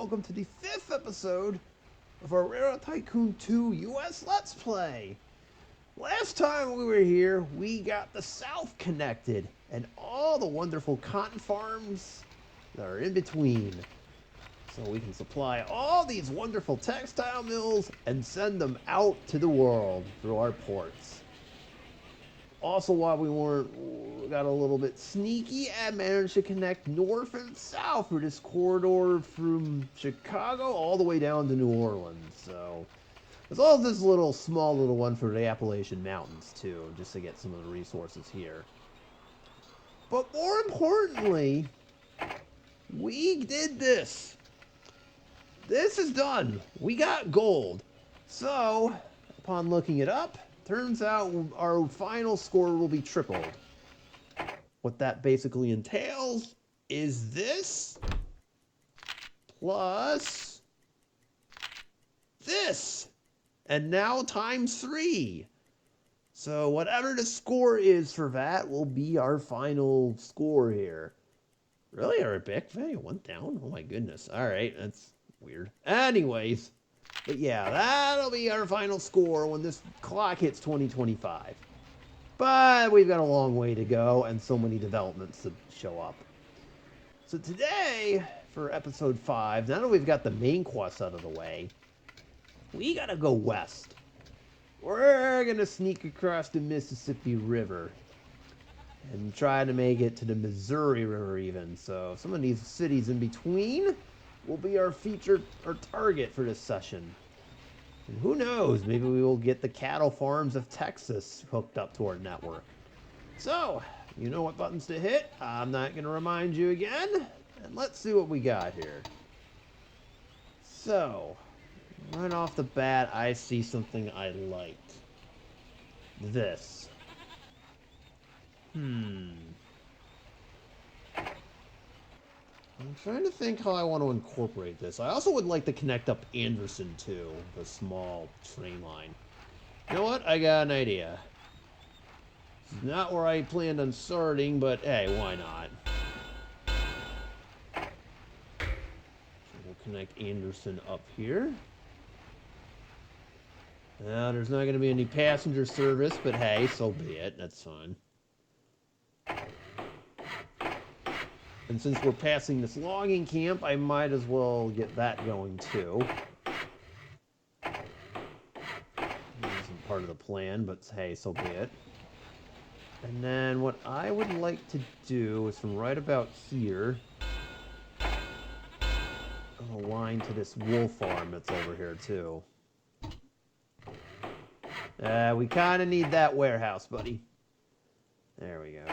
welcome to the 5th episode of our Rare Tycoon 2 US Let's Play. Last time we were here, we got the South connected and all the wonderful cotton farms that are in between. So we can supply all these wonderful textile mills and send them out to the world through our ports. Also, while we got a little bit sneaky, I managed to connect north and south for this corridor from Chicago all the way down to New Orleans. So, as well as this small little one for the Appalachian Mountains too, just to get some of the resources here. But more importantly, we did this. This is done. We got gold. So, upon looking it up, turns out our final score will be tripled. What that basically entails is this plus this. And now times 3. So whatever the score is for that will be our final score here. Really? Our back value went down? Oh my goodness. Alright, that's weird. Anyways. But yeah, that'll be our final score when this clock hits 2025. But we've got a long way to go and so many developments to show up. So today, for episode 5, now that we've got the main quest out of the way, we gotta go west. We're gonna sneak across the Mississippi River and try to make it to the Missouri River even. So some of these cities in between will be our target for this session. And who knows, maybe we will get the cattle farms of Texas hooked up to our network. So, you know what buttons to hit. I'm not going to remind you again. And let's see what we got here. So, right off the bat, I see something I like. This. I'm trying to think how I want to incorporate this. I also would like to connect up Anderson too, the small train line. You know what? I got an idea. It's not where I planned on starting, but hey, why not? So we'll connect Anderson up here. Now, there's not going to be any passenger service, but hey, so be it. That's fine. And since we're passing this logging camp, I might as well get that going too. This isn't part of the plan, but hey, so be it. And then what I would like to do is from right about here, a line to this wool farm that's over here too. We kind of need that warehouse, buddy. There we go.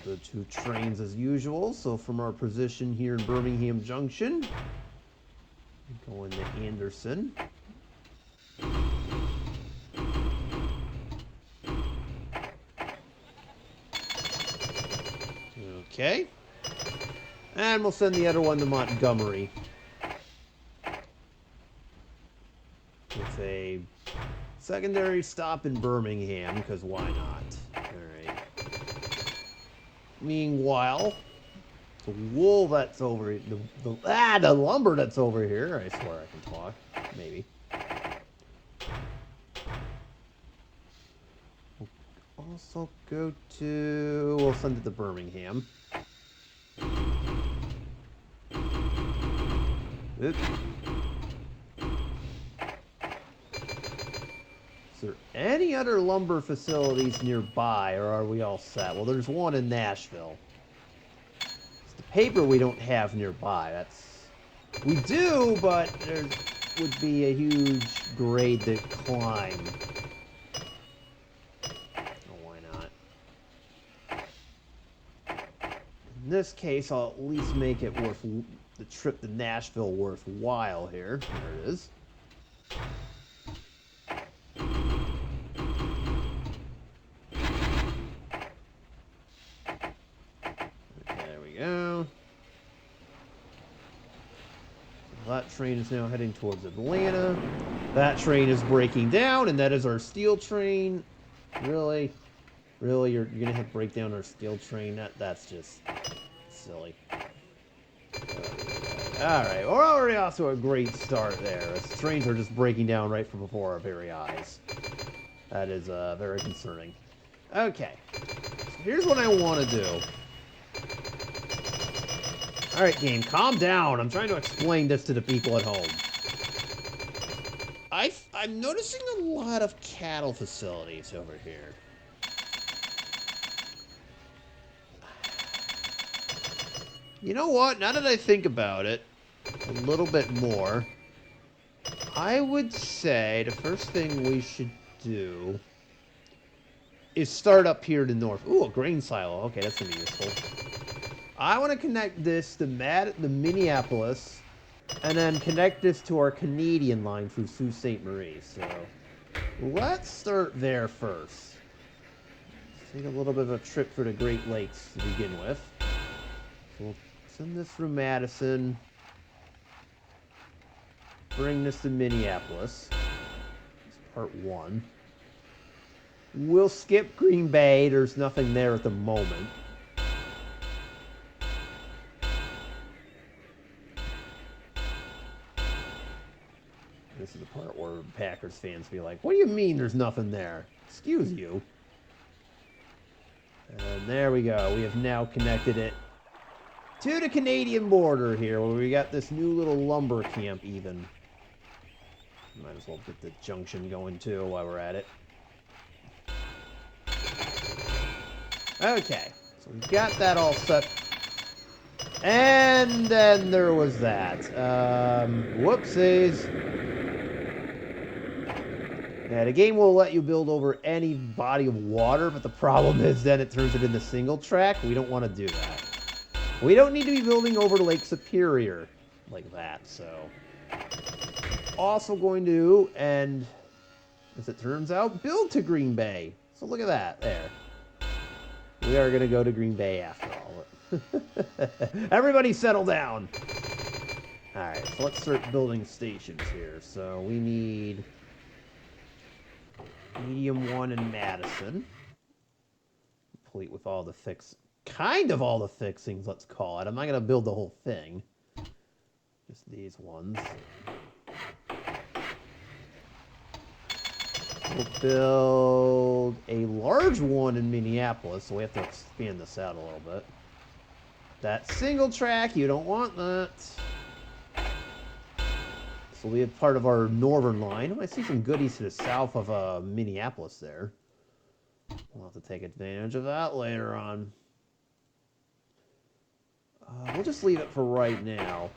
The 2 trains as usual. So from our position here in Birmingham Junction, going to Anderson. Okay. And we'll send the other one to Montgomery. With a secondary stop in Birmingham, because why not? Alright. Meanwhile, the wool that's over here, the lumber that's over here, I swear I can talk, maybe. We'll also go to, we'll send it to Birmingham. Oops. Is there any other lumber facilities nearby, or are we all set? Well, there's one in Nashville. It's the paper we don't have nearby. We do, but there would be a huge grade to climb. Oh, why not? In this case, I'll at least make it worth the trip to Nashville worthwhile here. There it is. That train is now heading towards Atlanta. That train is breaking down, and that is our steel train. Really? Really? You're going to break down our steel train? That's just silly. Alright, we're already off to a great start there. As trains are just breaking down right from before our very eyes. That is very concerning. Okay. So here's what I want to do. Alright, game, calm down. I'm trying to explain this to the people at home. I'm noticing a lot of cattle facilities over here. You know what? Now that I think about it a little bit more, I would say the first thing we should do is start up here to the north. Ooh, a grain silo. Okay, that's going to be useful. I want to connect this to Minneapolis, and then connect this to our Canadian line through Sault Ste. Marie. So let's start there first. Let's take a little bit of a trip through the Great Lakes to begin with. So we'll send this through Madison. Bring this to Minneapolis. That's part one. We'll skip Green Bay. There's nothing there at the moment. This is the part where Packers fans be like, what do you mean there's nothing there? Excuse you. And there we go. We have now connected it to the Canadian border here, where we got this new little lumber camp even. Might as well get the junction going too while we're at it. Okay, so we've got that all set. And then there was that. Whoopsies. Yeah, the game will let you build over any body of water, but the problem is then it turns it into single track. We don't want to do that. We don't need to be building over Lake Superior like that, so. Also going to, and as it turns out, build to Green Bay. So look at that, there. We are going to go to Green Bay after all. Everybody settle down. Alright, so let's start building stations here. So we need medium 1 in Madison. Complete with all the kind of all the fixings, let's call it. I'm not going to build the whole thing. Just these ones. We'll build a large one in Minneapolis, so we have to expand this out a little bit. That single track, you don't want that. This will be a part of our northern line. I see some goodies to the south of Minneapolis there. We'll have to take advantage of that later on. We'll just leave it for right now.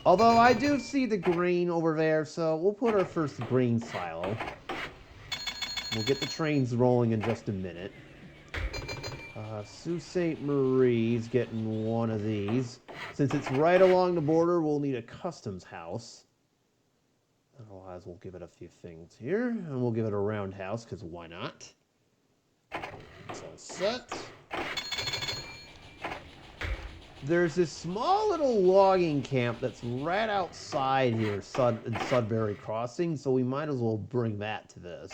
Although I do see the grain over there, so we'll put our first grain silo. We'll get the trains rolling in just a minute. Sault Ste. Marie's getting one of these. Since it's right along the border, we'll need a customs house. Otherwise, we'll give it a few things here. And we'll give it a roundhouse, because why not? It's all set. There's this small little logging camp that's right outside here in Sudbury Crossing, so we might as well bring that to this.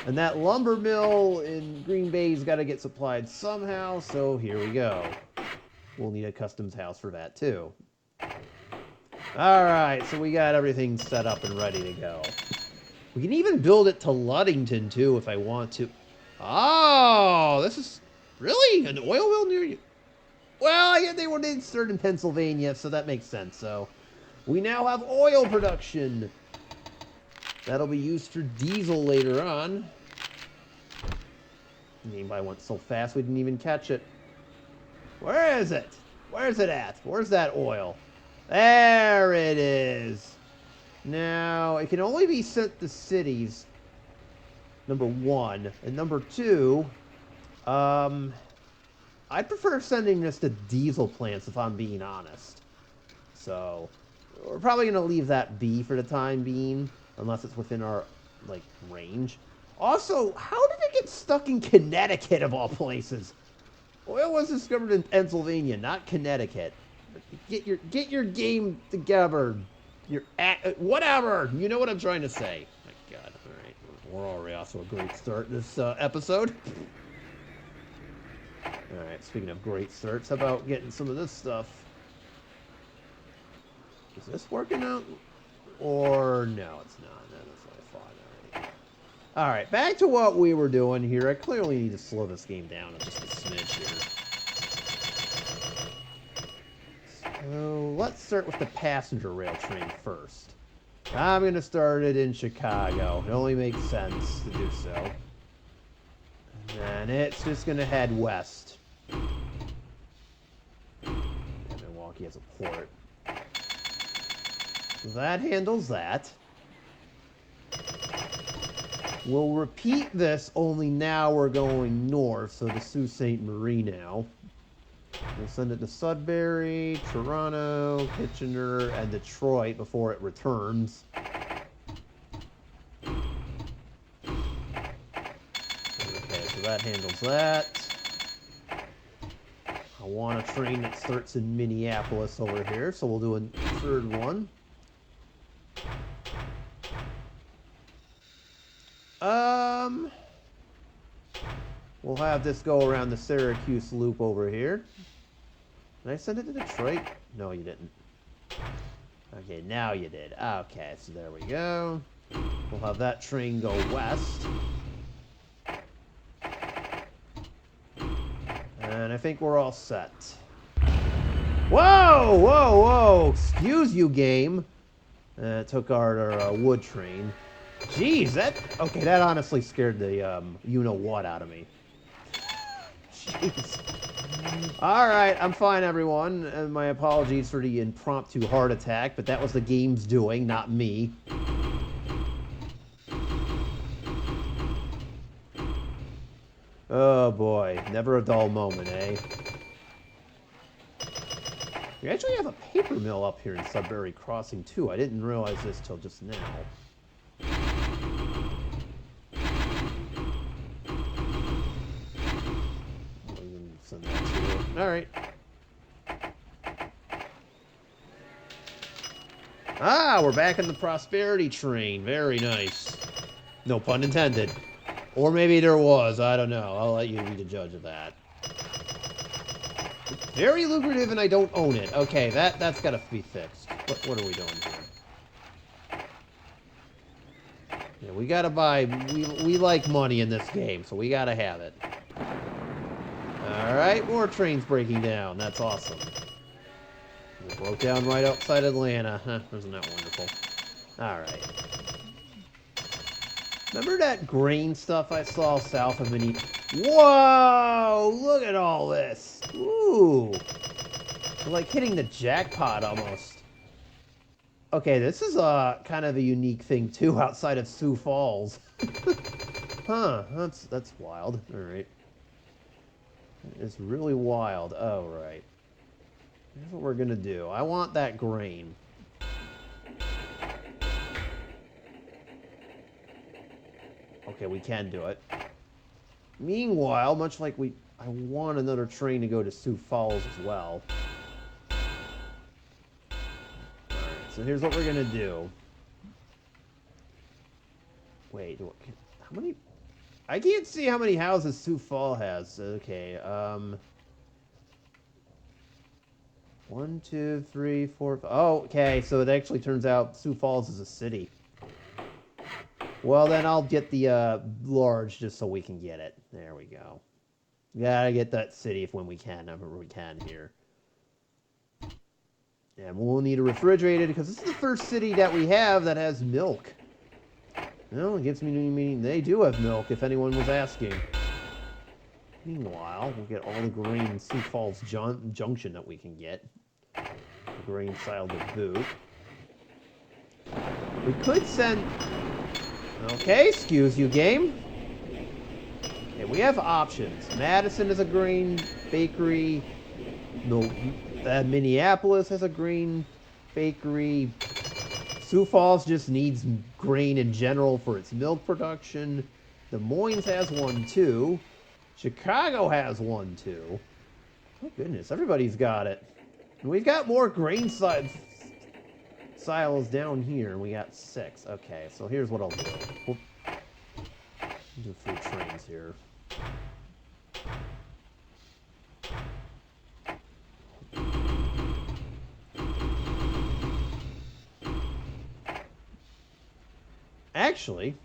And that lumber mill in Green Bay's got to get supplied somehow, so here we go. We'll need a customs house for that too. Alright, so we got everything set up and ready to go. We can even build it to Ludington too if I want to. Oh, this is really an oil mill near you. Well, I guess they were inserted in Pennsylvania, so that makes sense. So we now have oil production. That'll be used for diesel later on. Anybody went so fast we didn't even catch it. Where is it? Where's it at? Where's that oil? There it is. Now, it can only be sent to cities, number 1. And number 2, I prefer sending this to diesel plants, if I'm being honest. So, we're probably going to leave that be for the time being, unless it's within our, range. Also, how did it get stuck in Connecticut, of all places? Oil was discovered in Pennsylvania, not Connecticut. Get your game together. Whatever. You know what I'm trying to say. My God. All right. We're already off to a great start this episode. Alright, speaking of great starts, how about getting some of this stuff? Is this working out? Or no, it's not. No, that's what I thought. Alright, back to what we were doing here. I clearly need to slow this game down just a smidge here. So, let's start with the passenger rail train first. I'm going to start it in Chicago. It only makes sense to do so. And then it's just going to head west. And Milwaukee has a port. So that handles that. We'll repeat this, only now we're going north, so to Sault Ste. Marie now. We'll send it to Sudbury, Toronto, Kitchener, and Detroit before it returns. Okay, so that handles that. I want a train that starts in Minneapolis over here, so we'll do a third one. We'll have this go around the Syracuse loop over here. Did I send it to Detroit? No, you didn't. Okay, now you did. Okay, so there we go. We'll have that train go west. And I think we're all set. Whoa, whoa, whoa! Excuse you, game. Took our wood train. Jeez, that honestly scared the you-know-what out of me. Jeez. Alright, I'm fine, everyone. And my apologies for the impromptu heart attack, but that was the game's doing, not me. Oh boy, never a dull moment, eh? We actually have a paper mill up here in Sudbury Crossing, too. I didn't realize this till just now. Alright. Ah, we're back in the prosperity train. Very nice. No pun intended. Or maybe there was. I don't know. I'll let you be the judge of that. Very lucrative and I don't own it. Okay, that's got to be fixed. What are we doing here? Yeah, we got to buy... We like money in this game, so we got to have it. Alright, more trains breaking down. That's awesome. It broke down right outside Atlanta. Huh, isn't that wonderful? Alright. Remember that grain stuff I saw south of Minnie? Whoa! Look at all this! Ooh! We're like hitting the jackpot almost. Okay, this is kind of a unique thing too outside of Sioux Falls. Huh, that's wild. Alright. It's really wild. Oh, right. Here's what we're gonna do. I want that grain. Okay, we can do it. Meanwhile, much like I want another train to go to Sioux Falls as well. Alright, so here's what we're gonna do. Wait, how many... I can't see how many houses Sioux Falls has. Okay, 1, 2, 3, 4, 5. Oh, okay, so it actually turns out Sioux Falls is a city. Well, then I'll get the large just so we can get it. There we go. Gotta get that city when we can, whenever we can here. And we'll need a refrigerated because this is the first city that we have that has milk. Well, it gives me meaning they do have milk, if anyone was asking. Meanwhile, we'll get all the grain in Sioux Falls Junction that we can get. The grain silo to boot. We could send... Okay, excuse you, game. Okay, we have options. Madison is a grain bakery. Minneapolis has a grain bakery. Sioux Falls just needs grain in general for its milk production. Des Moines has one, too. Chicago has one, too. Oh, goodness, everybody's got it. And we've got more grain silos down here. We got 6. Okay, so here's what I'll do. We'll do 3 trains here. Actually,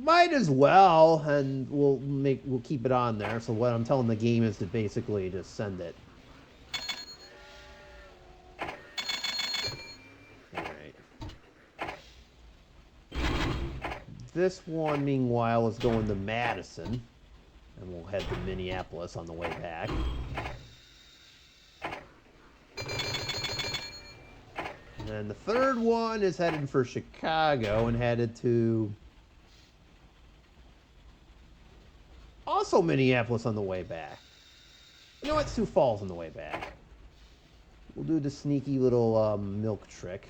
might as well, and we'll keep it on there. So what I'm telling the game is to basically just send it. This one, meanwhile, is going to Madison, and we'll head to Minneapolis on the way back. And the third one is headed for Chicago and headed to also Minneapolis on the way back. You know what? Sioux Falls on the way back. We'll do the sneaky little milk trick.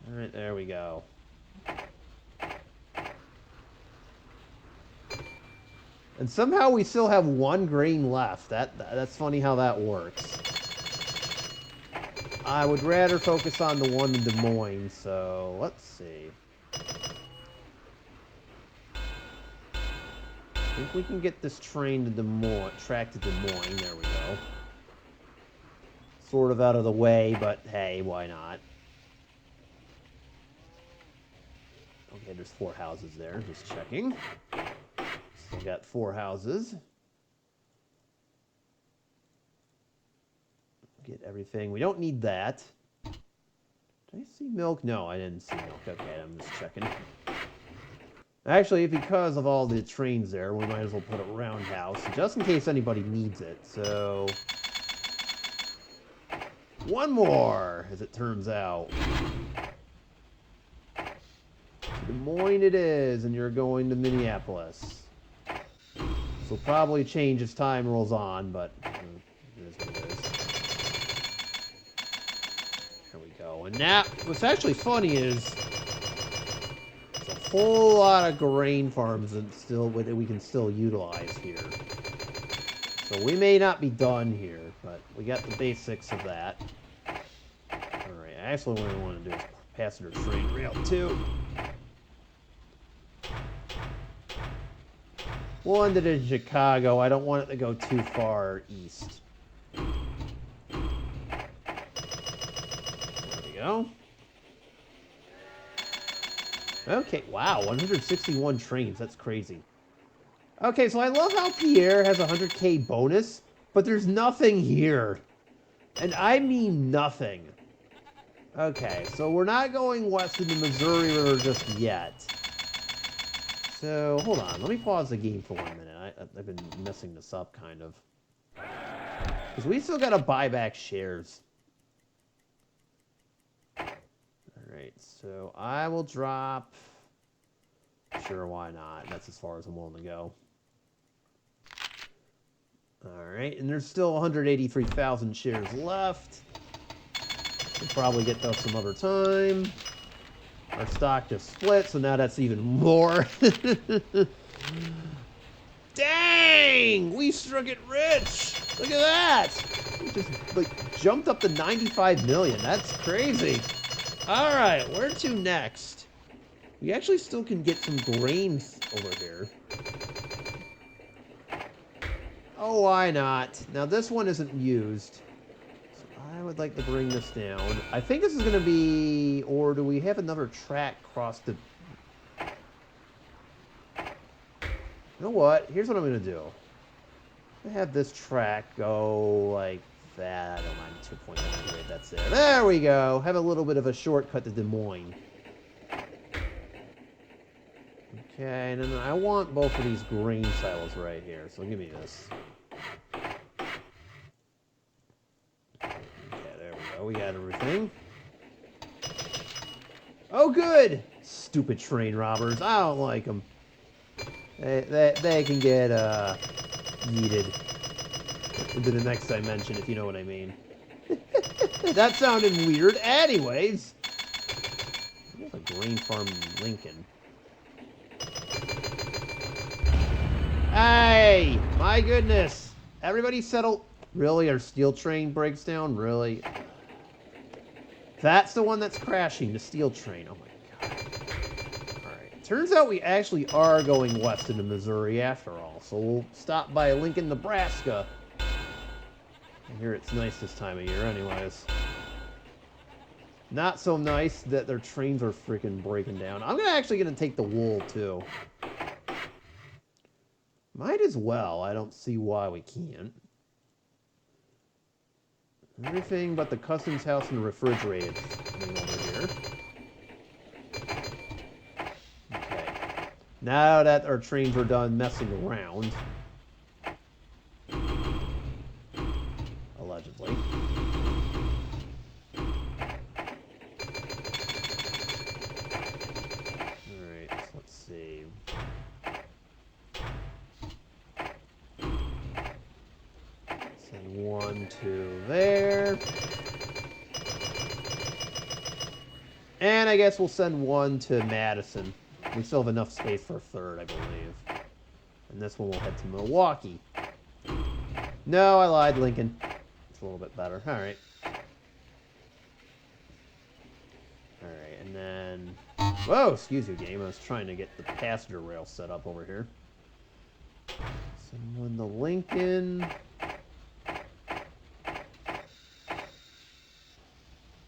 All right, there we go. And somehow we still have one grain left. That's funny how that works. I would rather focus on the one in Des Moines, so let's see. I think we can get this train to Des Moines, track to Des Moines. There we go. Sort of out of the way, but hey, why not? Okay, there's 4 houses there. Just checking. Still got 4 houses. Get everything. We don't need that. Did I see milk? No, I didn't see milk. Okay, I'm just checking. Actually, because of all the trains there, we might as well put a roundhouse, just in case anybody needs it. So, one more, as it turns out. Des Moines it is, and you're going to Minneapolis. This will probably change as time rolls on, but it is what it is. There we go. And now, what's actually funny is there's a whole lot of grain farms that we can still utilize here. So we may not be done here, but we got the basics of that. Alright, actually what I want to do is passenger train rail too. We'll end it in Chicago. I don't want it to go too far east. There we go. Okay, wow, 161 trains. That's crazy. Okay, so I love how Pierre has a 100K bonus, but there's nothing here. And I mean nothing. Okay, so we're not going west of the Missouri River just yet. So, hold on. Let me pause the game for 1 minute. I've been messing this up, kind of. Because we still got to buy back shares. Alright, so I will drop... Sure, why not? That's as far as I'm willing to go. Alright, and there's still 183,000 shares left. We'll probably get those some other time. Our stock just split, so now that's even more. Dang! We struck it rich! Look at that! We just like jumped up to 95 million. That's crazy. Alright, where to next? We actually still can get some grains over here. Oh, why not? Now this one isn't used. I would like to bring this down. I think this is going to be... Or do we have another track cross the... You know what? Here's what I'm going to do. I have this track go like that. I don't mind 2.9 grade. That's it. There we go. Have a little bit of a shortcut to Des Moines. Okay, and then I want both of these grain silos right here. So give me this. We got everything. Oh, good! Stupid train robbers. I don't like them. They can get yeeted into the next dimension, if you know what I mean. That sounded weird. Anyways. There's a grain farm in Lincoln. Hey! My goodness! Everybody settle. Really? Our steel train breaks down? Really? That's the one that's crashing, the steel train. Oh my god. Alright. Turns out we actually are going west into Missouri after all. So we'll stop by Lincoln, Nebraska. I hear it's nice this time of year anyways. Not so nice that their trains are freaking breaking down. I'm actually going to take the wool, too. Might as well. I don't see why we can't. Everything but the customs house and the refrigerator coming over here. Okay. Now that our trains are done messing around. Allegedly. Alright, let's see. Send 1 to there. And I guess we'll send 1 to Madison. We still have enough space for a third, I believe. And this one will head to Milwaukee. No, I lied, Lincoln. It's a little bit better. Alright. Alright, and then... Whoa, excuse you, game. I was trying to get the passenger rail set up over here. Send 1 to Lincoln.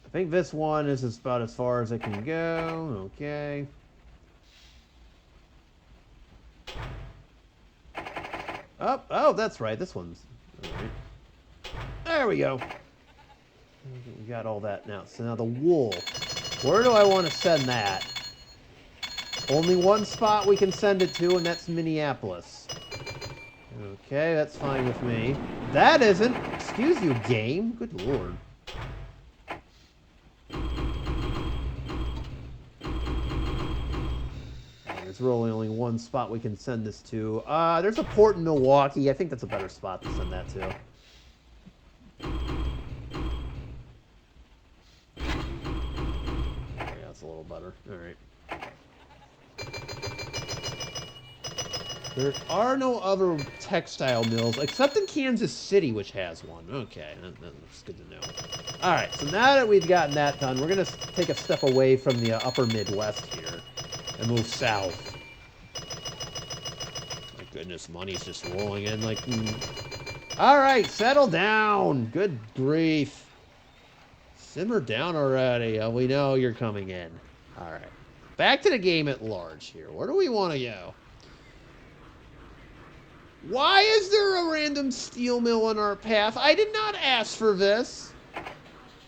I think this one is about as far as it can go. Okay. Oh, that's right. This one's... All right. There we go. We got all that now. So now the wool. Where do I want to send that? Only one spot we can send it to, and that's Minneapolis. Okay, that's fine with me. That isn't. Excuse you, game. Good lord. There's really only one spot we can send this to. There's a port in Milwaukee. I think that's a better spot to send that to. Yeah, that's a little better. All right. There are no other textile mills except in Kansas City, which has one. Okay, that's good to know. All right, so now that we've gotten that done, we're going to take a step away from the upper Midwest here and move south. My goodness, money's just rolling in like... All right, settle down. Good grief. Simmer down already. We know you're coming in. All right. Back to the game at large here. Where do we want to go? Why is there a random steel mill on our path? I did not ask for this.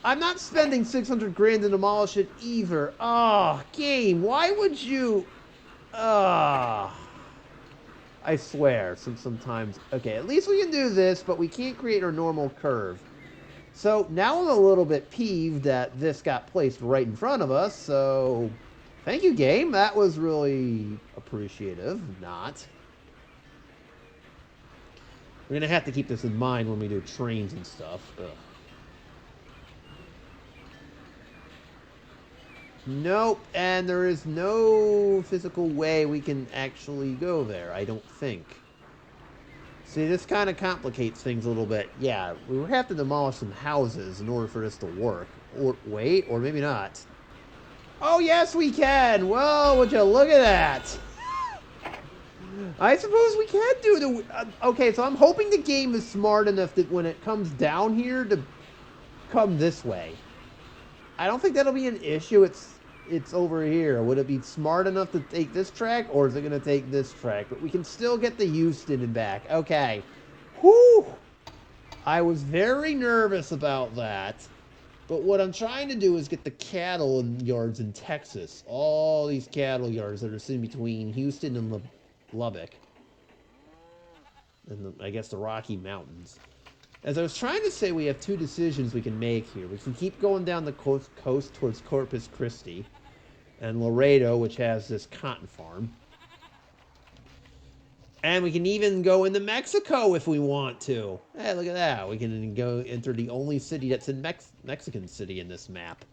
I'm not spending 600 grand to demolish it either. Ah, game, why would you... I swear, sometimes... Okay, at least we can do this, but we can't create our normal curve. So now I'm a little bit peeved that this got placed right in front of us, so... Thank you, game. That was really appreciative. Not. We're going to have to keep this in mind when we do trains and stuff. Ugh. Nope, and there is no physical way we can actually go there, I don't think. See, this kind of complicates things a little bit. Yeah, we would have to demolish some houses in order for this to work. Or wait, or maybe not. Oh, yes, we can! Well, would you look at that? I suppose we can do the... okay, so I'm hoping the game is smart enough that when it comes down here to come this way. I don't think that'll be an issue. It's over here. Would it be smart enough to take this track, or is it going to take this track? But we can still get the Houston and back. Okay. Whew! I was very nervous about that. But what I'm trying to do is get the cattle yards in Texas. All these cattle yards that are sitting between Houston and Lubbock. And I guess the Rocky Mountains. As I was trying to say, we have two decisions we can make here. We can keep going down the coast towards Corpus Christi and Laredo, which has this cotton farm. And we can even go into Mexico if we want to. Hey, look at that. We can go enter the only city that's in Mexican City in this map.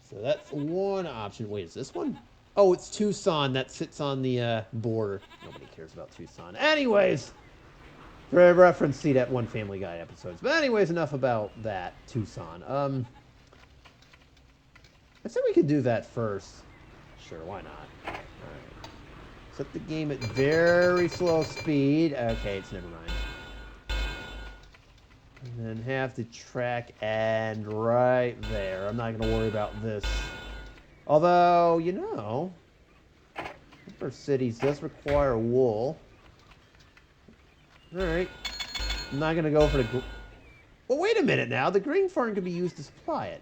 So that's one option. Wait, is this one? Oh, it's Tucson. That sits on the border. Nobody cares about Tucson. Anyways, for reference, see that one Family Guy episodes. But anyways, enough about that, Tucson. I said we could do that first. Sure, why not? All right. Set the game at very slow speed. Okay, it's never mind. And then have to track end right there. I'm not going to worry about this. Although, you know, for cities does require wool. Alright. I'm not going to go for the... Well, wait a minute now. The grain farm could be used to supply it.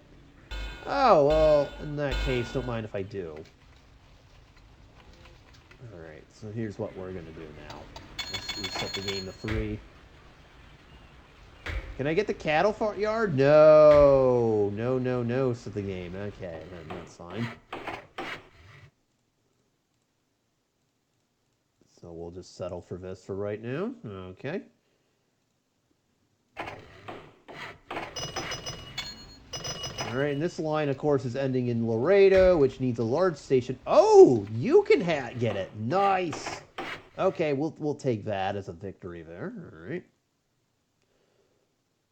Oh, well, in that case, don't mind if I do. Alright, so here's what we're going to do now. Let's reset the game to 3. Can I get the cattle yard? No. No, no, no, said the game. Okay, that's fine. So we'll just settle for this for right now. Okay. Alright, and this line, of course, is ending in Laredo, which needs a large station. Oh, you can get it. Nice. Okay, we'll take that as a victory there. Alright.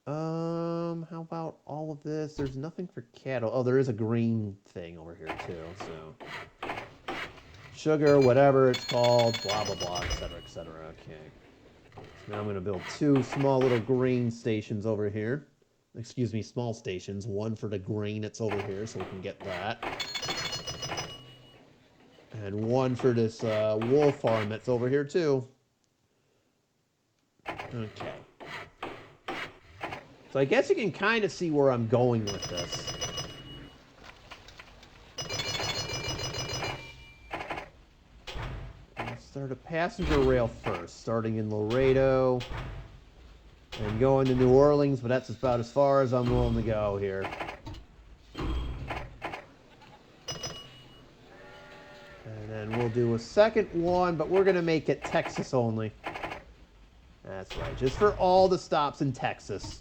How about all of this? There's nothing for cattle. Oh, there is a green thing over here, too, so... Sugar, whatever it's called, blah, blah, blah, etc., etc. Okay. So now I'm going to build 2 small little grain stations over here. Excuse me, small stations. 1 for the grain that's over here, so we can get that. And 1 for this wool farm that's over here, too. Okay. So I guess you can kind of see where I'm going with this. Let's start a passenger rail first, starting in Laredo and going to New Orleans, but that's about as far as I'm willing to go here. And then we'll do a second one, but we're going to make it Texas only. That's right, just for all the stops in Texas.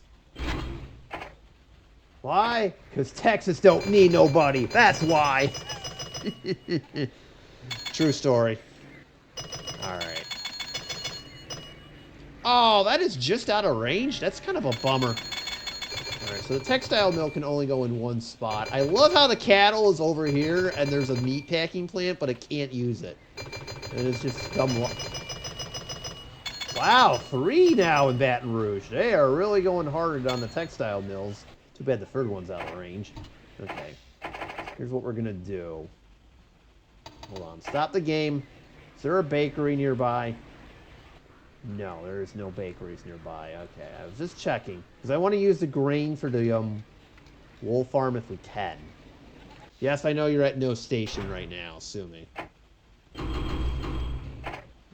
Why? Because Texas don't need nobody. That's why. True story. Alright. Oh, that is just out of range? That's kind of a bummer. Alright, so the textile mill can only go in 1 spot. I love how the cattle is over here, and there's a meat packing plant, but I can't use it. And it's just dumb luck. Wow, 3 now in Baton Rouge. They are really going harder on the textile mills. Too bad the 3rd one's out of range. Okay. Here's what we're going to do. Hold on. Stop the game. Is there a bakery nearby? No, there is no bakeries nearby. Okay, I was just checking. Because I want to use the grain for the wool farm if we can. Yes, I know you're at no station right now, assuming. You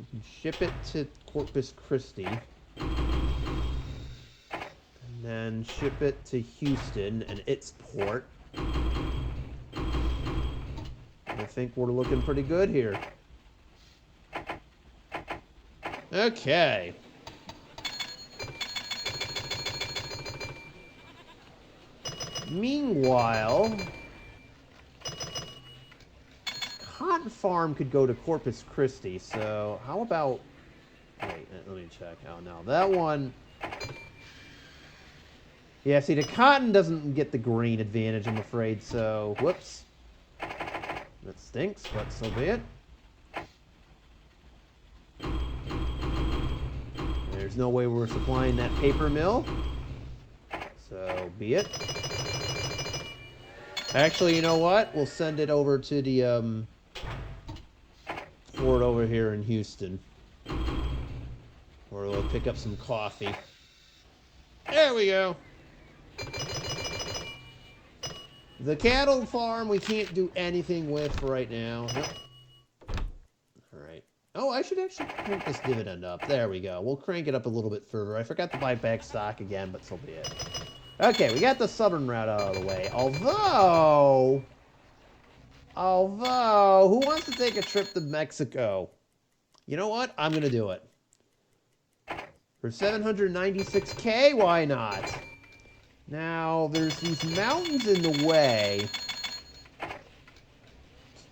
can ship it to Corpus Christi. And then ship it to Houston and its port. I think we're looking pretty good here. Okay. Meanwhile, cotton farm could go to Corpus Christi, so how about... Wait, let me check. Oh, no, that one... Yeah, see, the cotton doesn't get the green advantage, I'm afraid, so... Whoops. That stinks, but so be it. There's no way we're supplying that paper mill. So, be it. Actually, you know what? We'll send it over to the, port over here in Houston. Or we'll pick up some coffee. There we go. The cattle farm we can't do anything with right now. Nope. Alright. Oh, I should actually crank this dividend up. There we go. We'll crank it up a little bit further. I forgot to buy back stock again, but so be it. Okay, we got the southern route out of the way. Although, who wants to take a trip to Mexico? You know what? I'm going to do it. For 796K, why not? Now, there's these mountains in the way. So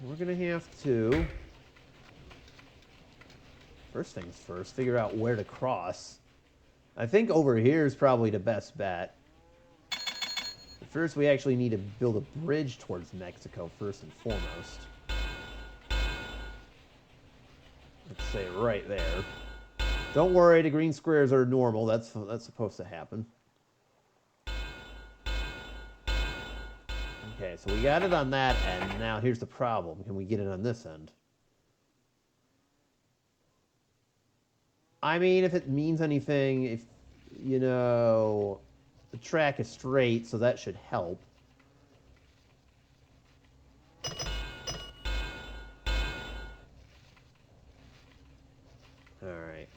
we're going to have to, first things first, figure out where to cross. I think over here is probably the best bet. But first, we actually need to build a bridge towards Mexico, first and foremost. Let's say right there. Don't worry, the green squares are normal. That's supposed to happen. Okay, so we got it on that end. Now here's the problem. Can we get it on this end? I mean, if it means anything, if, you know, the track is straight, so that should help. Alright.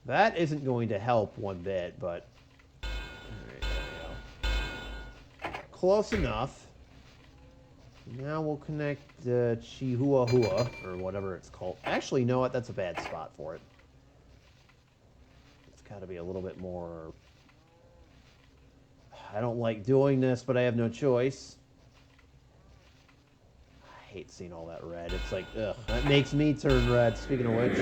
That isn't going to help one bit, but... Alright, there we go. Close enough. Now we'll connect Chihuahua, or whatever it's called. Actually, you know what? That's a bad spot for it. It's got to be a little bit more... I don't like doing this, but I have no choice. I hate seeing all that red. It's like, ugh, that makes me turn red. Speaking of which...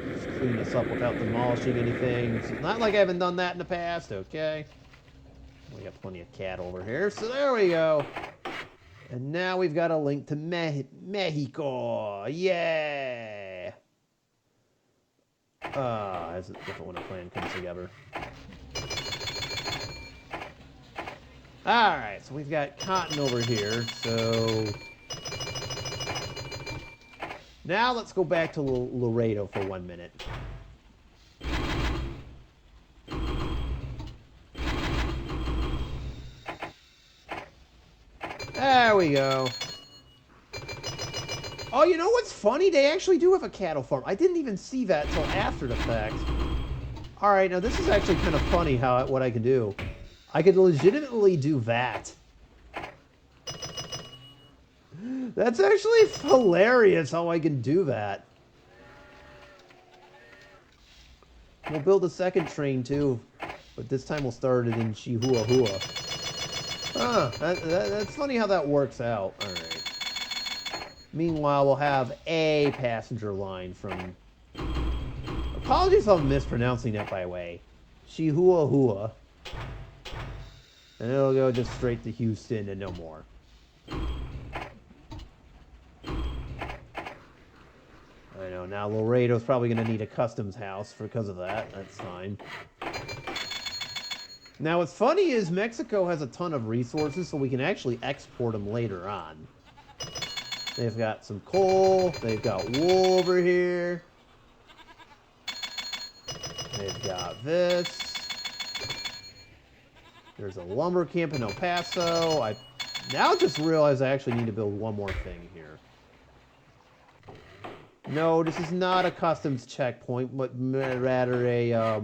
Let's clean this up without demolishing anything. It's not like I haven't done that in the past, okay? We got plenty of cattle over here, so there we go. And now we've got a link to Mexico. Yeah! It's different when a plan comes together. Alright, so we've got cotton over here, so... Now let's go back to Laredo for 1 minute. There we go. Oh, you know what's funny? They actually do have a cattle farm. I didn't even see that till after the fact. Alright, now this is actually kind of funny what I can do. I could legitimately do that. That's actually hilarious how I can do that. We'll build a second train too, but this time we'll start it in Chihuahua. Huh, that's funny how that works out. Alright. Meanwhile, we'll have a passenger line from... Apologies if I'm mispronouncing that, by the way. Chihuahua. And it'll go just straight to Houston and no more. I know, now Laredo's probably going to need a customs house because of that. That's fine. Now, what's funny is Mexico has a ton of resources, so we can actually export them later on. They've got some coal. They've got wool over here. They've got this. There's a lumber camp in El Paso. I now just realized I actually need to build one more thing here. No, this is not a customs checkpoint, but rather a,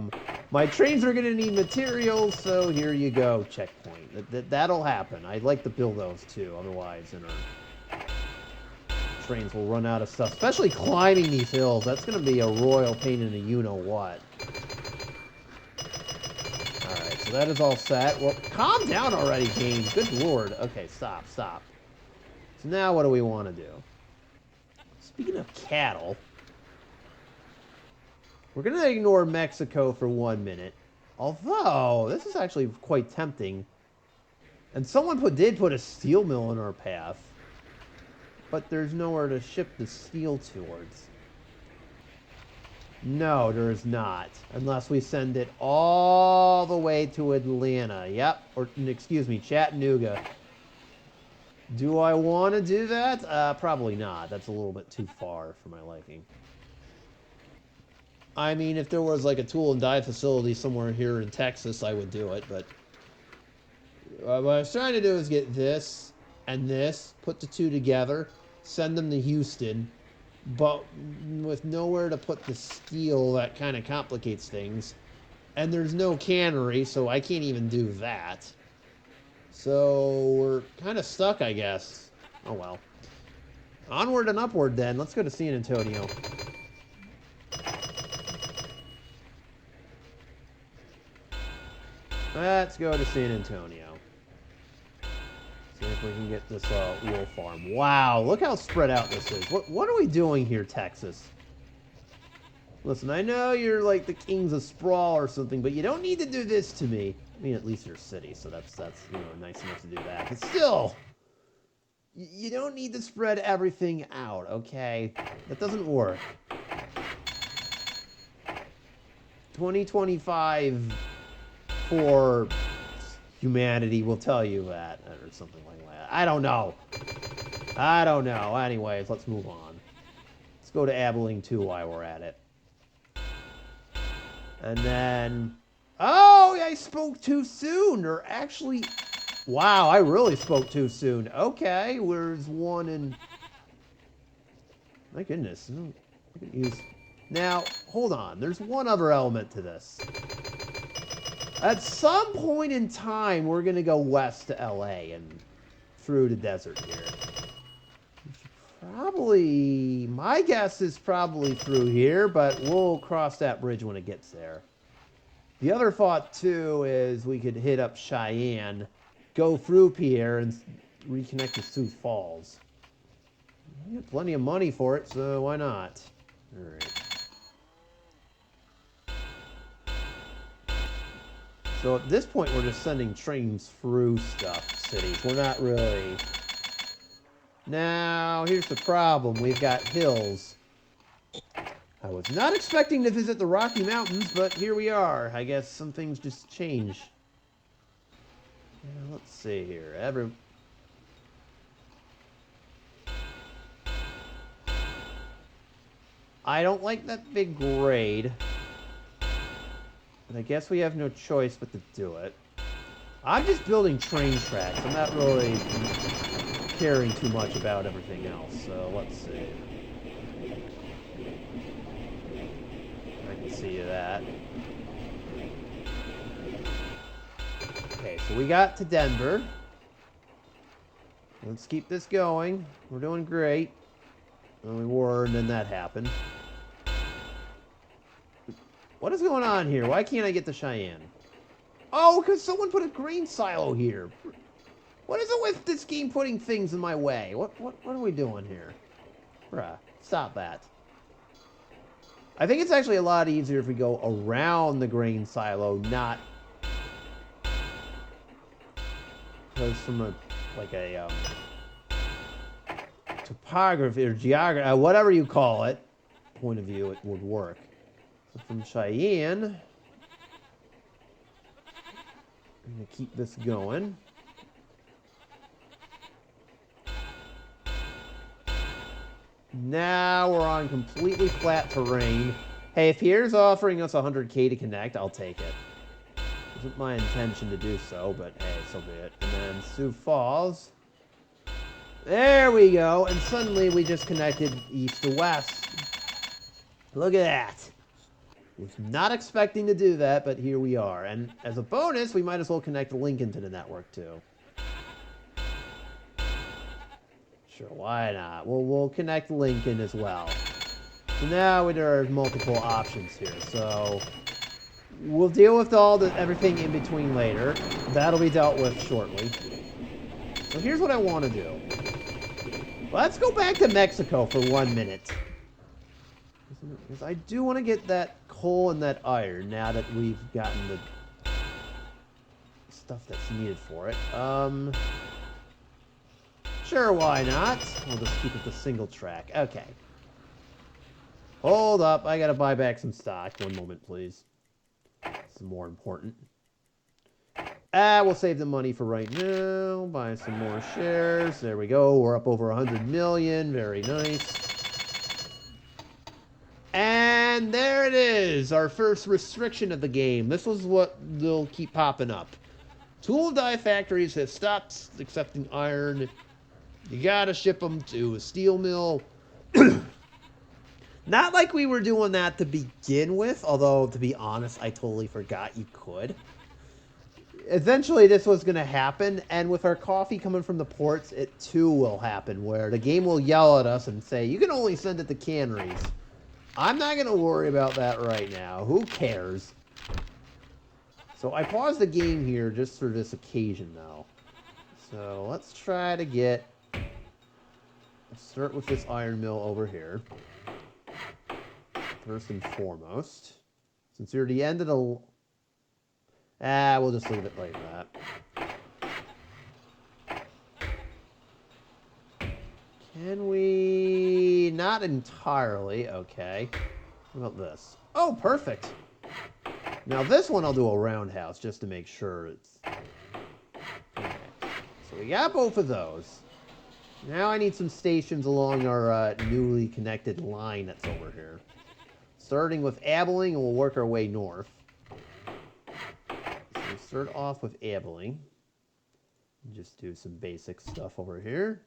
my trains are going to need materials, so here you go, checkpoint. That'll happen. I'd like to build those too, otherwise, trains will run out of stuff, especially climbing these hills. That's going to be a royal pain in the you-know-what. Alright, so that is all set. Well, calm down already, game. Good lord. Okay, stop. So now what do we want to do? Speaking of cattle, we're going to ignore Mexico for 1 minute. Although, this is actually quite tempting. And someone did put a steel mill in our path. But there's nowhere to ship the steel towards. No, there is not. Unless we send it all the way to Atlanta. Yep. Or, excuse me, Chattanooga. Do I want to do that? Probably not. That's a little bit too far for my liking. I mean, if there was like a tool and die facility somewhere here in Texas, I would do it, but... what I was trying to do is get this and this, put the two together, send them to Houston, but with nowhere to put the steel, that kind of complicates things. And there's no cannery, so I can't even do that. So we're kind of stuck, I guess. Oh well. Onward and upward then. Let's go to San Antonio. Let's go to San Antonio. See if we can get this wool farm. Wow, look how spread out this is. What are we doing here, Texas? Listen, I know you're like the kings of sprawl or something, but you don't need to do this to me. I mean, at least you're a city, so that's you know, nice enough to do that. But still, you don't need to spread everything out, okay? That doesn't work. 2025 for humanity will tell you that, or something like that. I don't know. I don't know. Anyways, let's move on. Let's go to Abilene 2 while we're at it. And then... Oh, I spoke too soon. Or actually... Wow, I really spoke too soon. Okay, where's one in... My goodness. I can use... Now, hold on. There's one other element to this. At some point in time, we're going to go west to LA and through the desert here. Probably... My guess is probably through here, but we'll cross that bridge when it gets there. The other thought, too, is we could hit up Cheyenne, go through Pierre, and reconnect to Sioux Falls. We have plenty of money for it, so why not? All right. So at this point, we're just sending trains through cities. We're not really... Now, here's the problem. We've got hills. I was not expecting to visit the Rocky Mountains, but here we are. I guess some things just change. Yeah, let's see here. I don't like that big grade. But I guess we have no choice but to do it. I'm just building train tracks. I'm not really caring too much about everything else. So let's see. I can see that. Okay, so we got to Denver. Let's keep this going. We're doing great. Well, we were, and then that happened. What is going on here? Why can't I get to Cheyenne? Oh, because someone put a grain silo here. What is it with this game putting things in my way? What are we doing here? Bruh, stop that. I think it's actually a lot easier if we go around the grain silo, not... Because from a topography or geography, whatever you call it, point of view, it would work. So from Cheyenne, I'm going to keep this going. Now we're on completely flat terrain. Hey, if Pierre's offering us 100K to connect, I'll take it. Wasn't my intention to do so, but hey, so be it. And then Sioux Falls. There we go. And suddenly we just connected east to west. Look at that. Was not expecting to do that, but here we are. And as a bonus, we might as well connect Lincoln to the network too. Sure, why not? We'll connect Lincoln as well. So now there are multiple options here. So we'll deal with everything in between later. That'll be dealt with shortly. So here's what I want to do. Let's go back to Mexico for 1 minute. Because I do want to get that coal and that iron now that we've gotten the stuff that's needed for it. Sure, why not? We'll just keep it the single track. Okay. Hold up, I gotta buy back some stock. 1 moment, please. This is more important. We'll save the money for right now. Buy some more shares. There we go. We're up over 100 million. Very nice. And there it is. Our first restriction of the game. This was what they'll keep popping up. Tool and die factories have stopped accepting iron. You gotta ship them to a steel mill. Not like we were doing that to begin with, although, to be honest, I totally forgot you could. Eventually, this was going to happen, and with our coffee coming from the ports, it too will happen, where the game will yell at us and say, you can only send it to canneries. I'm not going to worry about that right now. Who cares? So I paused the game here just for this occasion, though. So let's try to get... Let's start with this iron mill over here. First and foremost. Since you're at the end of the... we'll just leave it like that. Can we... Not entirely. Okay. What about this? Oh, perfect. Now this one I'll do a roundhouse just to make sure it's... Okay. So we got both of those. Now I need some stations along our newly connected line that's over here. Starting with Abilene, and we'll work our way north. So we'll start off with Abilene. Just do some basic stuff over here.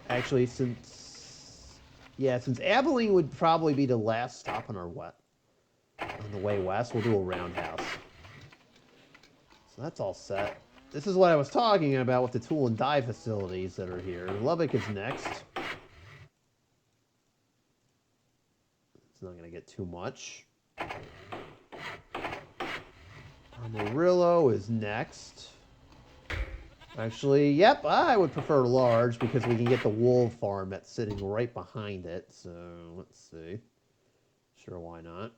Actually, since Abilene would probably be the last stop on our on the way west, we'll do a roundhouse. So that's all set. This is what I was talking about with the tool and die facilities that are here. Lubbock is next. It's not going to get too much. Amarillo is next. Actually, yep, I would prefer large because we can get the wool farm that's sitting right behind it. So, let's see. Sure, why not?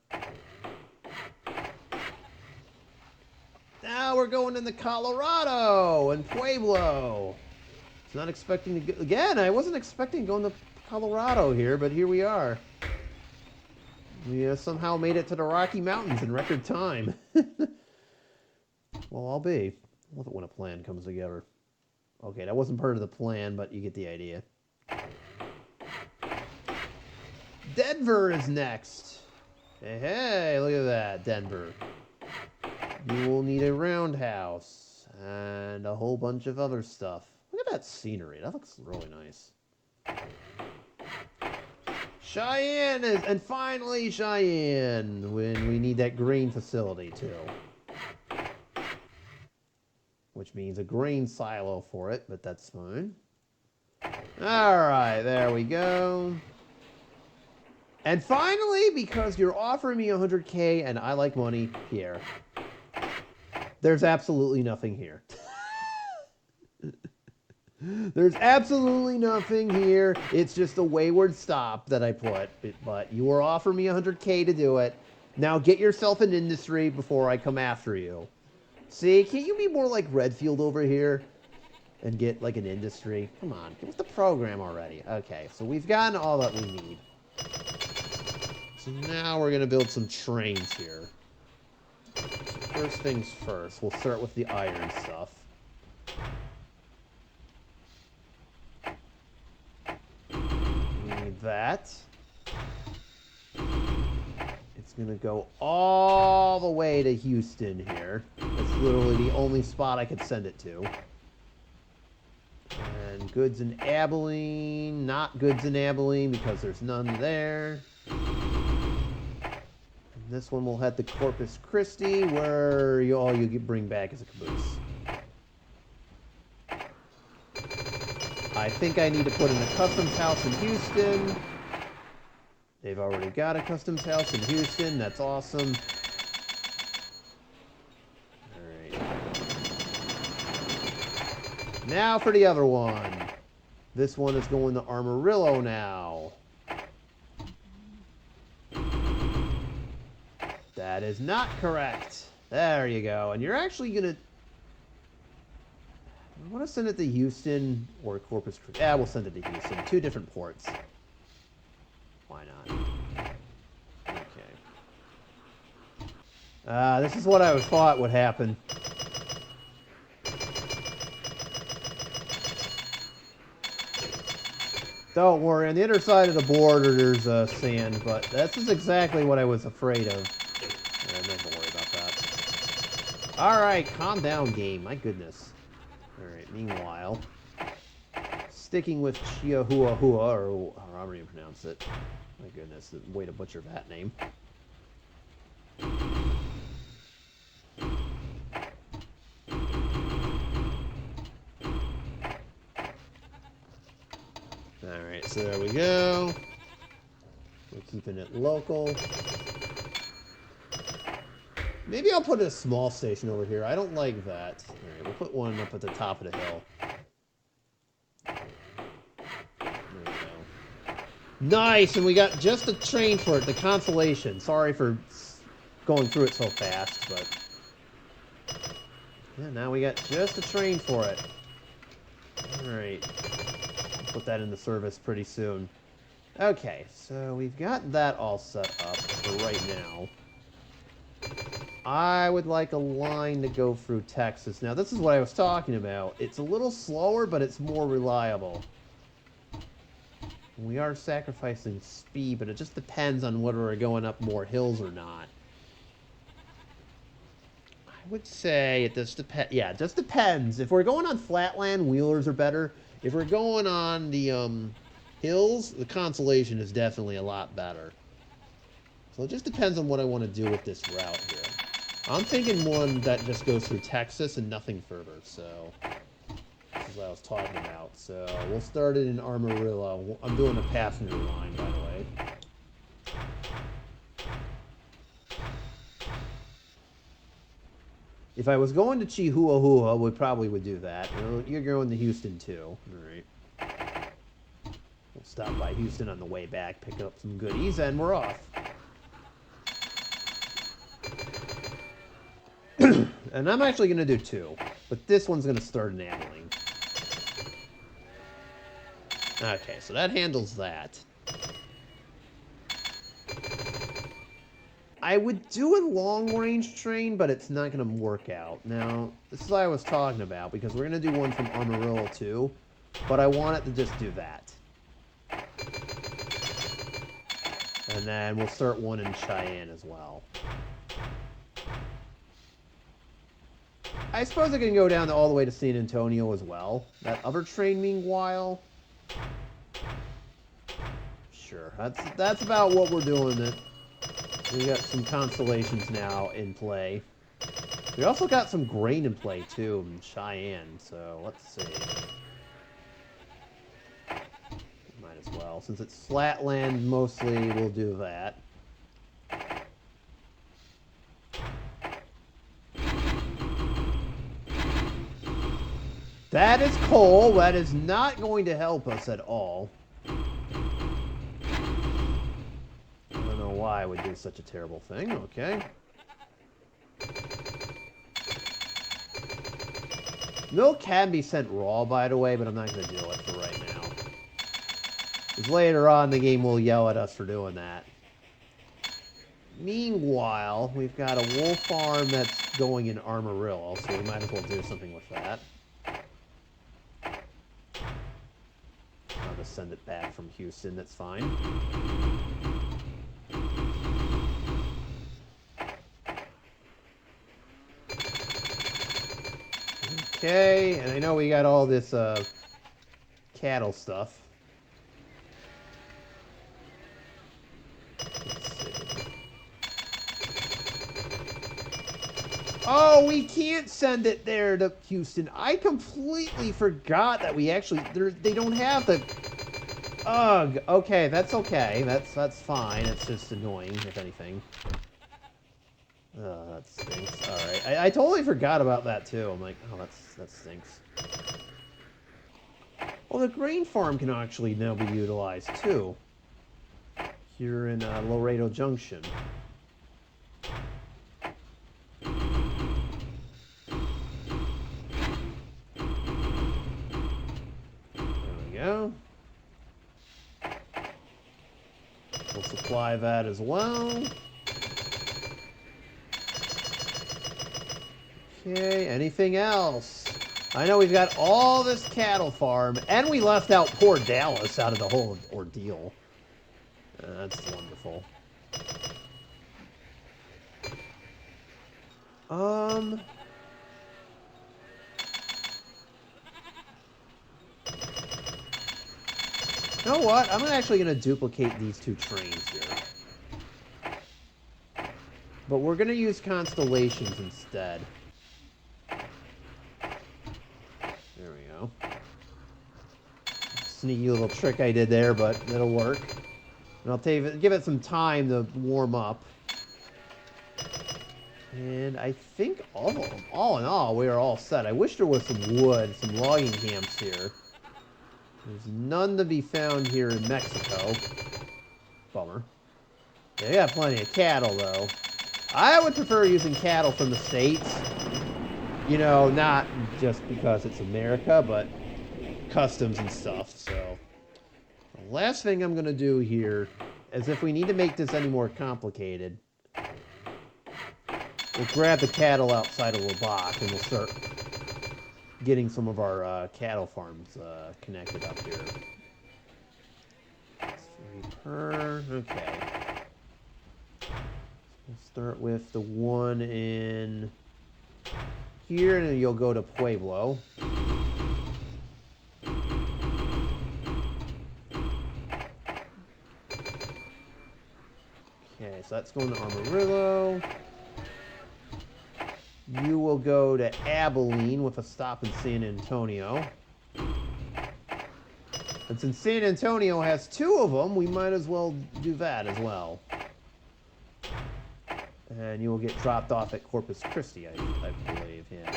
Now we're going into Colorado and Pueblo. I was not expecting to go, again, I wasn't expecting going to Colorado here, but here we are. We somehow made it to the Rocky Mountains in record time. Well, I'll be. I love it when a plan comes together. Okay, that wasn't part of the plan, but you get the idea. Denver is next. Hey, look at that, Denver. You will need a roundhouse and a whole bunch of other stuff. Look at that scenery. That looks really nice. Cheyenne is, and finally Cheyenne, when we need that grain facility too. Which means a grain silo for it, but that's fine. Alright, there we go. And finally, because you're offering me 100K and I like money, Pierre, there's absolutely nothing here. There's absolutely nothing here. It's just a wayward stop that I put. But you were offering me 100K to do it. Now get yourself an industry before I come after you. See, can't you be more like Redfield over here and get like an industry? Come on, give us the program already. Okay, so we've gotten all that we need. So now we're going to build some trains here. So first things first, we'll start with the iron stuff. We need that. It's going to go all the way to Houston here. That's literally the only spot I could send it to. And goods in Abilene, not goods in Abilene because there's none there. And this one will head to Corpus Christi, where all you bring back is a caboose. I think I need to put in a customs house in Houston. They've already got a customs house in Houston. That's awesome. All right. Now for the other one. This one is going to Amarillo now. That is not correct. There you go. And you're actually going to... I want to send it to Houston or Corpus Christi. Yeah, we'll send it to Houston. Two different ports. Why not? Okay. This is what I thought would happen. Don't worry, on the other side of the border there's sand, but this is exactly what I was afraid of. I'm not gonna worry about that. Alright, calm down, game. My goodness. Alright, meanwhile, sticking with Chihuahua, or however you pronounce it. My goodness, the way to butcher that name. Alright, so there we go. We're keeping it local. Maybe I'll put a small station over here. I don't like that. Alright, we'll put one up at the top of the hill. Nice, and we got just a train for it, the Consolation. Sorry for going through it so fast, but... yeah, now we got just a train for it. Alright. Put that into service pretty soon. Okay, so we've got that all set up for right now. I would like a line to go through Texas. Now, this is what I was talking about. It's a little slower, but it's more reliable. We are sacrificing speed, but it just depends on whether we're going up more hills or not. I would say it just depends. Yeah, it just depends. If we're going on flatland, wheelers are better. If we're going on the hills, the Constellation is definitely a lot better. So it just depends on what I want to do with this route here. I'm thinking one that just goes through Texas and nothing further, so this is what I was talking about. So we'll start it in Amarillo. I'm doing a passenger line, by the way. If I was going to Chihuahua, we probably would do that. You're going to Houston, too. All right. We'll stop by Houston on the way back, pick up some goodies, and we're off. And I'm actually going to do 2. But this one's going to start in Abilene. Okay, so that handles that. I would do a long-range train, but it's not going to work out. Now, this is what I was talking about, because we're going to do one from Amarillo, too. But I want it to just do that. And then we'll start one in Cheyenne as well. I suppose I can go down all the way to San Antonio as well. That other train, meanwhile... Sure, that's about what we're doing. We got some Constellations now in play. We also got some grain in play, too, in Cheyenne, so let's see. Might as well. Since it's flatland, mostly, we'll do that. That is coal. That is not going to help us at all. I don't know why I would do such a terrible thing. Okay. Milk can be sent raw, by the way, but I'm not going to do it for right now. Because later on, the game will yell at us for doing that. Meanwhile, we've got a wool farm that's going in Amarillo, so we might as well do something with that. I'll just send it back from Houston, that's fine. Okay, and I know we got all this cattle stuff. Oh, we can't send it there to Houston. I completely forgot that we actually... They don't have the... Ugh. Okay, that's okay. That's fine. It's just annoying, if anything. Oh, that stinks. Alright. I totally forgot about that, too. I'm like, oh, that stinks. Well, the grain farm can actually now be utilized, too. Here in Laredo Junction. Go. We'll supply that as well. Okay, anything else? I know we've got all this cattle farm, and we left out poor Dallas out of the whole ordeal. That's wonderful. You know what? I'm actually going to duplicate these 2 trains here. But we're going to use Constellations instead. There we go. Sneaky little trick I did there, but it'll work. And I'll give it some time to warm up. And I think all in all, we are all set. I wish there was some wood, some logging camps here. There's none to be found here in Mexico. Bummer. They got plenty of cattle, though. I would prefer using cattle from the States. You know, not just because it's America, but customs and stuff, so. The last thing I'm going to do here is if we need to make this any more complicated, we'll grab the cattle outside of Labak and we'll start getting some of our cattle farms connected up here. 3 per. Okay. We'll start with the one in here, and then you'll go to Pueblo. Okay, so that's going to Amarillo. You will go to Abilene with a stop in San Antonio. And since San Antonio has 2 of them, we might as well do that as well. And you will get dropped off at Corpus Christi, I believe, yeah.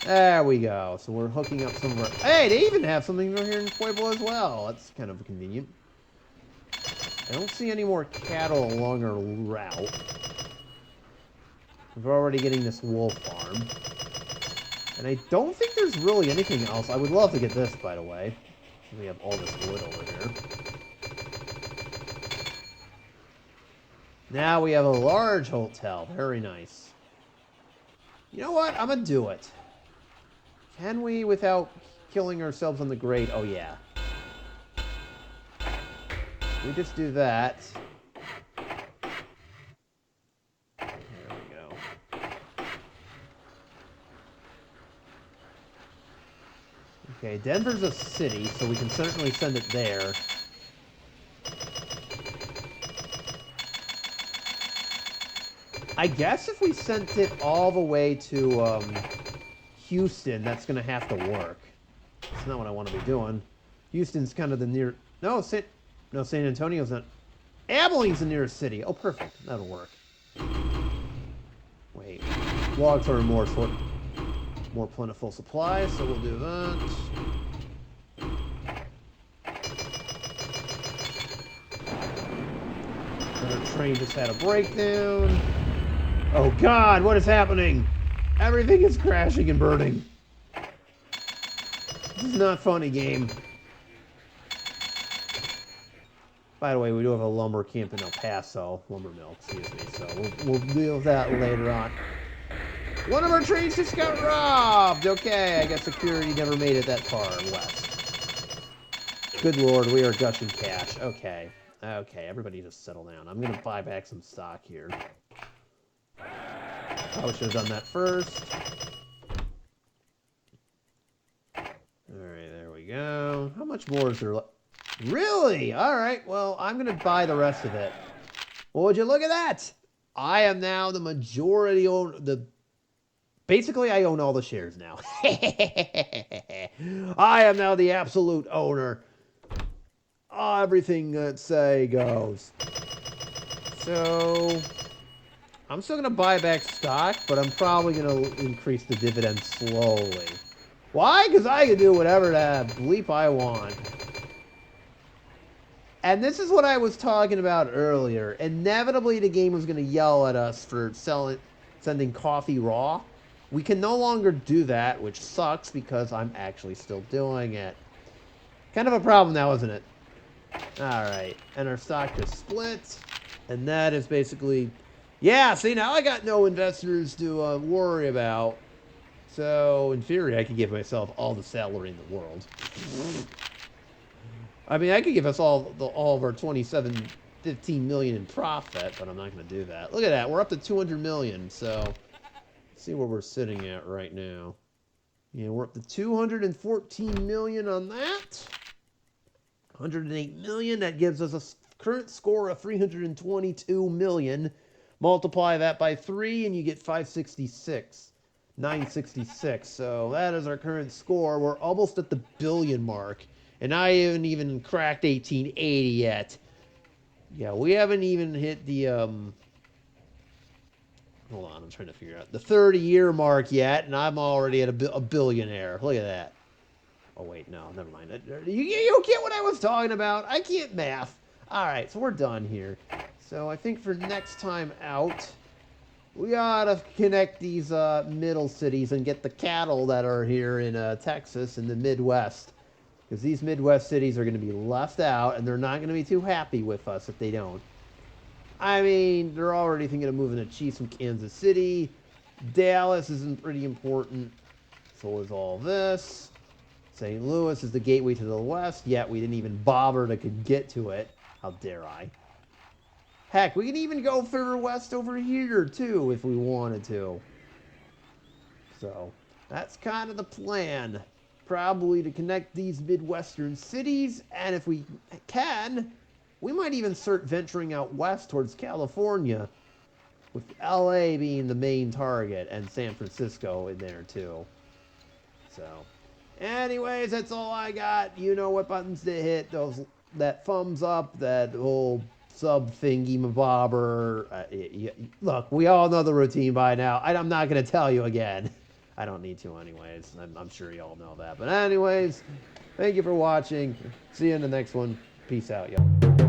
There we go. So we're hooking up some of our... Hey, they even have something over here in Pueblo as well. That's kind of convenient. I don't see any more cattle along our route. We're already getting this wool farm. And I don't think there's really anything else. I would love to get this, by the way. We have all this wood over here. Now we have a large hotel. Very nice. You know what? I'm going to do it. Can we without killing ourselves on the grade? Oh, yeah. We just do that. There we go. Okay, Denver's a city, so we can certainly send it there. I guess if we sent it all the way to Houston, that's going to have to work. That's not what I want to be doing. Houston's kind of the near... No, San Antonio's not... Abilene's the nearest city. Oh, perfect. That'll work. Wait. Logs are more plentiful supply, so we'll do that. Our train just had a breakdown. Oh God, what is happening? Everything is crashing and burning. This is not funny, game. By the way, we do have a lumber camp in El Paso. Lumber mill, excuse me. So we'll deal with that later on. One of our trains just got robbed! Okay, I guess security never made it that far west. Good lord, we are gushing cash. Okay. Okay, everybody just settle down. I'm going to buy back some stock here. Probably should have done that first. Alright, there we go. How much more is there left? Really? Alright, well, I'm going to buy the rest of it. Well, would you look at that? I am now the majority owner. Basically, I own all the shares now. I am now the absolute owner. Everything that say goes. So, I'm still going to buy back stock, but I'm probably going to increase the dividend slowly. Why? Because I can do whatever the bleep I want. And this is what I was talking about earlier. Inevitably, the game was going to yell at us for sending coffee raw. We can no longer do that, which sucks because I'm actually still doing it. Kind of a problem now, isn't it? Alright, and our stock just split. And that is basically... Yeah, see, now I got no investors to worry about. So, in theory, I could give myself all the salary in the world. I mean, I could give us all of our 15 million in profit, but I'm not going to do that. Look at that, we're up to 200 million, so... Let's see where we're sitting at right now. Yeah, we're up to 214 million on that. 108 million, that gives us a current score of 322 million. Multiply that by 3 and you get 566. 966. So that is our current score. We're almost at the billion mark. And I haven't even cracked 1880 yet. Yeah, we haven't even hit the hold on, I'm trying to figure out the 30-year mark yet, and I'm already at a billionaire. Look at that. Oh, wait, no, never mind. You get what I was talking about? I can't math. All right, so we're done here. So I think for next time out, we ought to connect these middle cities and get the cattle that are here in Texas and the Midwest. Because these Midwest cities are going to be left out, and they're not going to be too happy with us if they don't. I mean, they're already thinking of moving the Chiefs from Kansas City. Dallas isn't pretty important. So is all this. St. Louis is the gateway to the west, yet we didn't even bother to get to it. How dare I? Heck, we can even go further west over here, too, if we wanted to. So, that's kind of the plan. Probably to connect these Midwestern cities, and if we can, we might even start venturing out west towards California, with LA being the main target, and San Francisco in there, too. So, anyways, that's all I got. You know what buttons to hit. That thumbs up, that whole sub thingy mabobber. Look, we all know the routine by now. I'm not going to tell you again. I don't need to anyways. I'm sure you all know that. But anyways, thank you for watching. See you in the next one. Peace out, y'all.